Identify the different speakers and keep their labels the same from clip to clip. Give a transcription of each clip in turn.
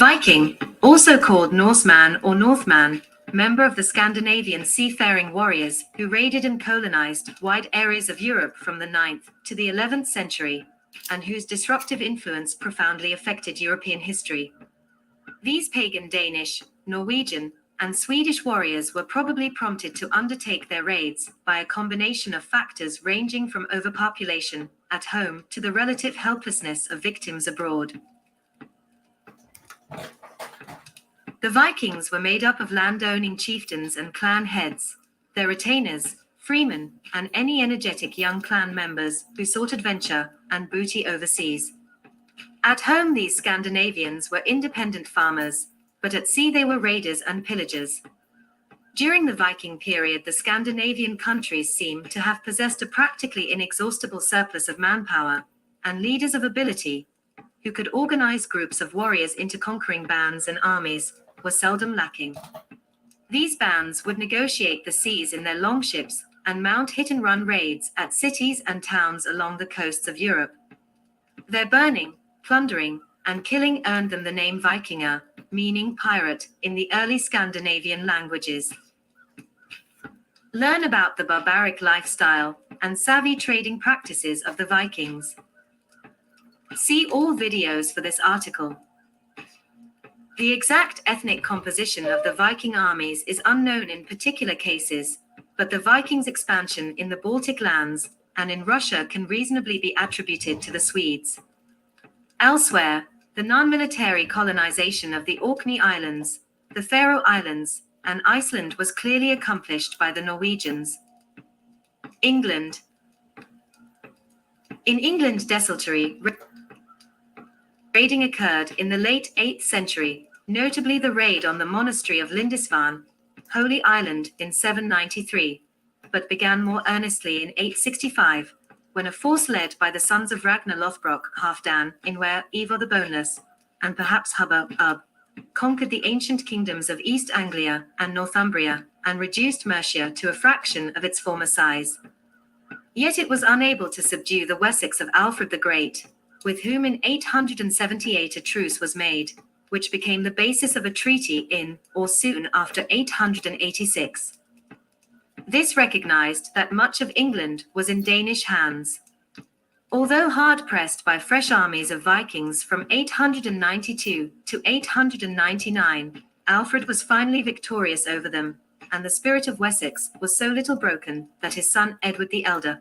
Speaker 1: Viking, also called Norseman or Northman, member of the Scandinavian seafaring warriors who raided and colonized wide areas of Europe from the 9th to the 11th century, and whose disruptive influence profoundly affected European history. These pagan Danish, Norwegian, and Swedish warriors were probably prompted to undertake their raids by a combination of factors ranging from overpopulation at home to the relative helplessness of victims abroad. The Vikings were made up of land-owning chieftains and clan heads, their retainers, freemen, and any energetic young clan members who sought adventure and booty overseas. At home, these Scandinavians were independent farmers, but at sea they were raiders and pillagers. During the Viking period, the Scandinavian countries seem to have possessed a practically inexhaustible surplus of manpower and leaders of ability who could organize groups of warriors into conquering bands and armies were seldom lacking. These bands would negotiate the seas in their longships and mount hit-and-run raids at cities and towns along the coasts of Europe. Their burning, plundering, and killing earned them the name Vikinger, meaning pirate, in the early Scandinavian languages. Learn about the barbaric lifestyle and savvy trading practices of the Vikings. See all videos for this article. The exact ethnic composition of the Viking armies is unknown in particular cases, but the Vikings' expansion in the Baltic lands and in Russia can reasonably be attributed to the Swedes. Elsewhere, the non-military colonization of the Orkney Islands, the Faroe Islands, and Iceland was clearly accomplished by the Norwegians. England. In England, desultory raiding occurred in the late 8th century, notably the raid on the monastery of Lindisfarne, Holy Island, in 793, but began more earnestly in 865, when a force led by the sons of Ragnar Lothbrok, Halfdan, Inwer, Ivar the Boneless, and perhaps Hubba, conquered the ancient kingdoms of East Anglia and Northumbria, and reduced Mercia to a fraction of its former size. Yet it was unable to subdue the Wessex of Alfred the Great, with whom in 878 a truce was made, which became the basis of a treaty in, or soon after 886. This recognized that much of England was in Danish hands. Although hard-pressed by fresh armies of Vikings from 892 to 899, Alfred was finally victorious over them, and the spirit of Wessex was so little broken that his son Edward the Elder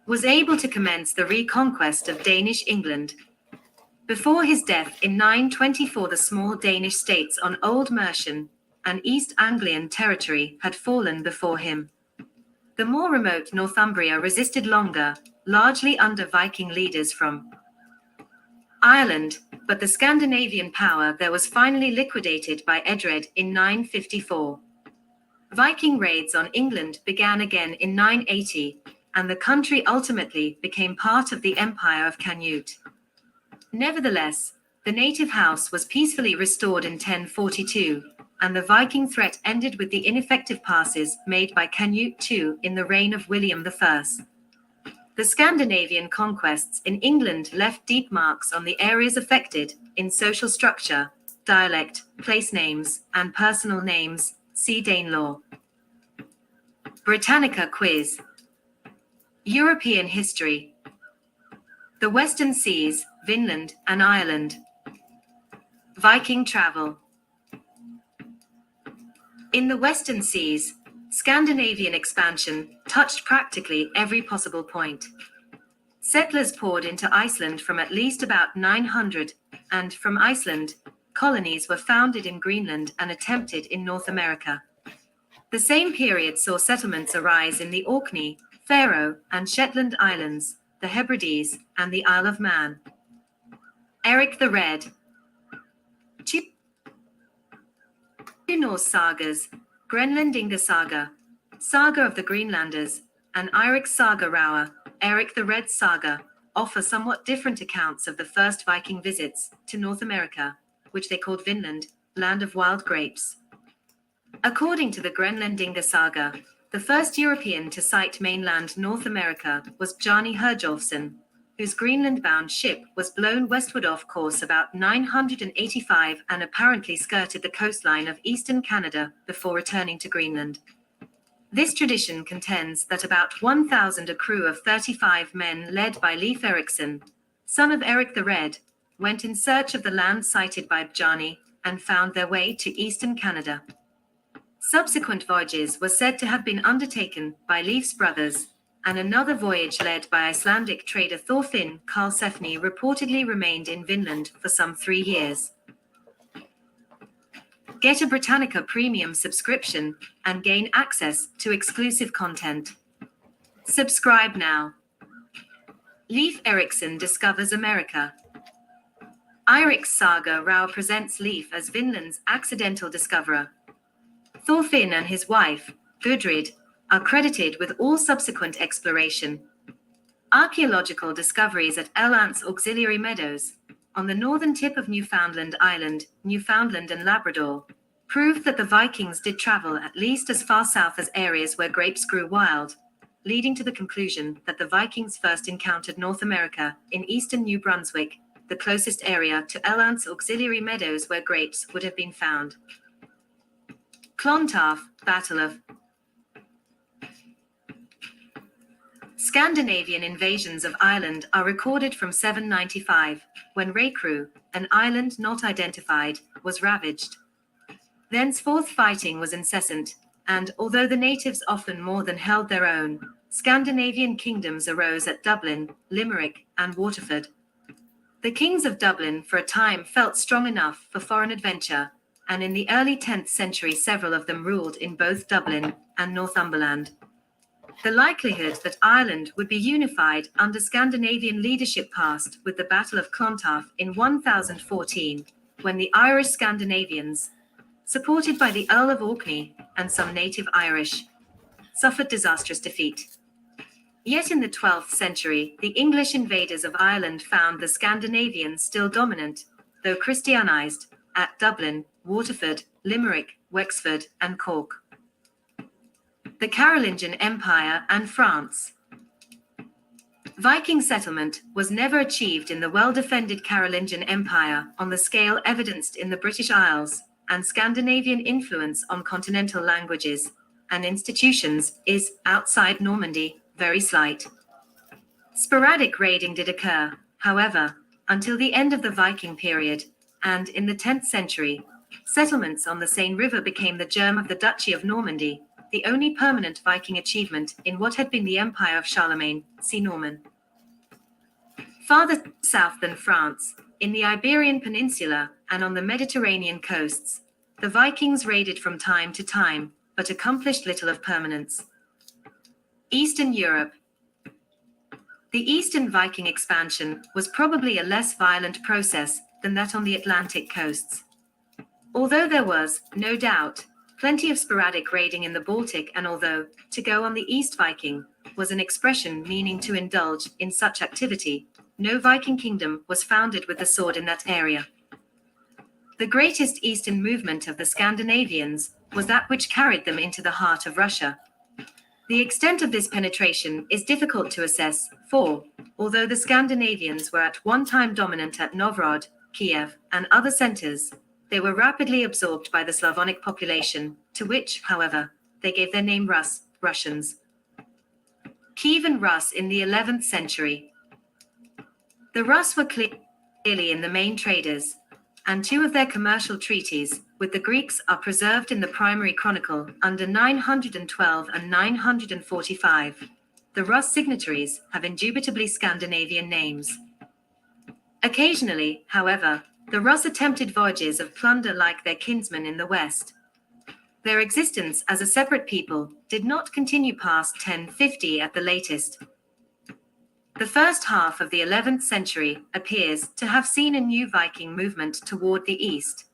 Speaker 1: was able to commence the reconquest of Danish England. Before his death in 924, the small Danish states on Old Mercian and East Anglian territory had fallen before him. The more remote Northumbria resisted longer, largely under Viking leaders from Ireland, but the Scandinavian power there was finally liquidated by Edred in 954. Viking raids on England began again in 980, and the country ultimately became part of the Empire of Cnut. Nevertheless, the native house was peacefully restored in 1042, and the Viking threat ended with the ineffective passes made by Cnut II in the reign of William I. The Scandinavian conquests in England left deep marks on the areas affected in social structure, dialect, place names, and personal names. See Danelaw. Britannica quiz. European history. The Western Seas, Vinland and Ireland. Viking travel. In the Western Seas, Scandinavian expansion touched practically every possible point. Settlers poured into Iceland from at least about 900, and from Iceland, colonies were founded in Greenland and attempted in North America. The same period saw settlements arise in the Orkney, Faroe, and Shetland Islands, the Hebrides, and the Isle of Man. Erik the Red. Two Norse sagas, Grenlandinga Saga, Saga of the Greenlanders, and Eirik's Saga Rauer, Erik the Red Saga, offer somewhat different accounts of the first Viking visits to North America, which they called Vinland, land of wild grapes. According to the Grönlandinga saga, the first European to sight mainland North America was Bjarni Herjolfsson, whose Greenland-bound ship was blown westward off course about 985 and apparently skirted the coastline of eastern Canada before returning to Greenland. This tradition contends that about 1,000, a crew of 35 men led by Leif Erikson, son of Erik the Red, went in search of the land sighted by Bjarni and found their way to eastern Canada. Subsequent voyages were said to have been undertaken by Leif's brothers, and another voyage led by Icelandic trader Thorfinn Karlsefni reportedly remained in Vinland for some 3 years. Get a Britannica premium subscription and gain access to exclusive content. Subscribe now. Leif Erikson discovers America. Eirik's saga Rao presents Leif as Vinland's accidental discoverer. Thorfinn and his wife, Gudrid, are credited with all subsequent exploration. Archaeological discoveries at Elance Auxiliary Meadows, on the northern tip of Newfoundland Island, Newfoundland and Labrador, prove that the Vikings did travel at least as far south as areas where grapes grew wild, leading to the conclusion that the Vikings first encountered North America in eastern New Brunswick, the closest area to Elance Auxiliary Meadows where grapes would have been found. Clontarf, Battle of Scandinavian invasions of Ireland are recorded from 795, when Racrew, an island not identified, was ravaged. Thenceforth fighting was incessant, and although the natives often more than held their own, Scandinavian kingdoms arose at Dublin, Limerick, and Waterford. The kings of Dublin for a time felt strong enough for foreign adventure, and in the early 10th century several of them ruled in both Dublin and Northumberland. The likelihood that Ireland would be unified under Scandinavian leadership passed with the Battle of Clontarf in 1014, when the Irish Scandinavians, supported by the Earl of Orkney and some native Irish, suffered disastrous defeat. Yet in the 12th century, the English invaders of Ireland found the Scandinavians still dominant, though Christianized, at Dublin, Waterford, Limerick, Wexford, and Cork. The Carolingian Empire and France. Viking settlement was never achieved in the well-defended Carolingian Empire on the scale evidenced in the British Isles, and Scandinavian influence on continental languages and institutions is, outside Normandy, very slight. Sporadic raiding did occur, however, until the end of the Viking period, and in the 10th century, settlements on the Seine River became the germ of the Duchy of Normandy, the only permanent Viking achievement in what had been the Empire of Charlemagne, see Norman. Farther south than France, in the Iberian Peninsula and on the Mediterranean coasts, the Vikings raided from time to time, but accomplished little of permanence. Eastern Europe. The Eastern Viking expansion was probably a less violent process than that on the Atlantic coasts. Although there was, no doubt, plenty of sporadic raiding in the Baltic, and although to go on the East Viking was an expression meaning to indulge in such activity, no Viking kingdom was founded with the sword in that area. The greatest eastern movement of the Scandinavians was that which carried them into the heart of Russia. The extent of this penetration is difficult to assess, for, although the Scandinavians were at one time dominant at Novgorod, Kiev, and other centers, they were rapidly absorbed by the Slavonic population, to which, however, they gave their name Russians. Kievan Rus in the 11th century. The Rus were clearly in the main traders, and two of their commercial treaties with the Greeks are preserved in the primary chronicle under 912 and 945. The Rus signatories have indubitably Scandinavian names. Occasionally, however, the Rus attempted voyages of plunder like their kinsmen in the west. Their existence as a separate people did not continue past 1050 at the latest. The first half of the 11th century appears to have seen a new Viking movement toward the east.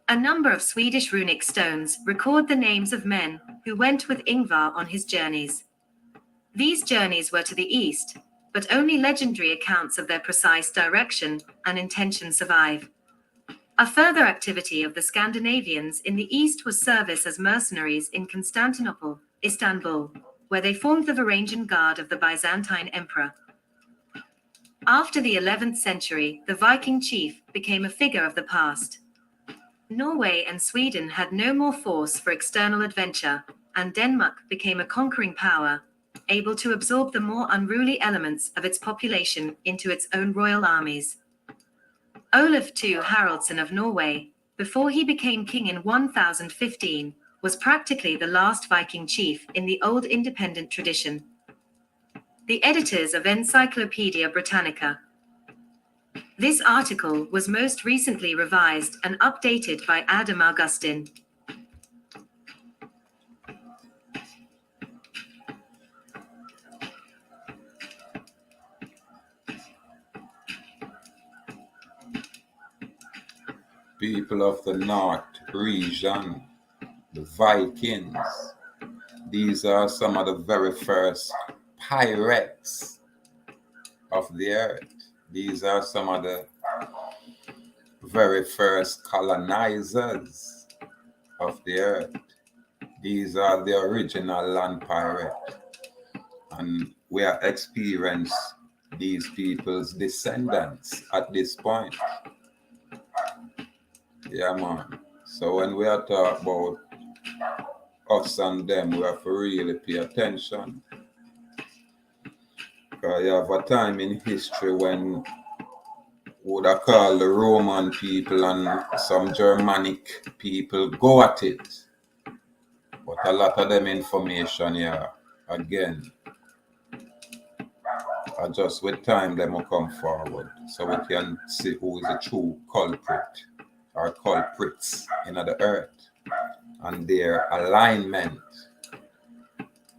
Speaker 1: A number of Swedish runic stones record the names of men who went with Ingvar on his journeys. These journeys were to the east, but only legendary accounts of their precise direction and intention survive. A further activity of the Scandinavians in the east was service as mercenaries in Constantinople, Istanbul, where they formed the Varangian Guard of the Byzantine Emperor. After the 11th century, the Viking chief became a figure of the past. Norway and Sweden had no more force for external adventure, and Denmark became a conquering power, able to absorb the more unruly elements of its population into its own royal armies. Olaf II Haraldson of Norway, before he became king in 1015, was practically the last Viking chief in the old independent tradition. The editors of Encyclopaedia Britannica. This article was most recently revised and updated by Adam Augustin.
Speaker 2: People of the North region, the Vikings. These are some of the very first pirates of the earth. These are some of the very first colonizers of the earth. These are the original land pirates. And we are experiencing these people's descendants at this point. Yeah, man. So when we are talking about us and them, we have to really pay attention. Because you have a time in history when would have called the Roman people and some Germanic people go at it. But a lot of them information here, again, are just with time them will come forward. So we can see who is the true culprit or culprits in the earth and their alignment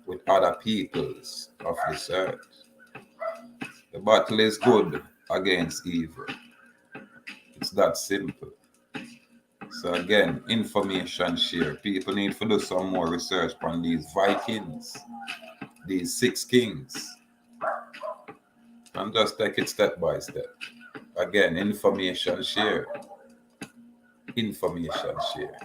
Speaker 2: with other peoples of this earth. The battle is good against evil. It's that simple. So again, information share. People need to do some more research on these Vikings, these 6 kings, and just take it step by step. Again, information share. Information share.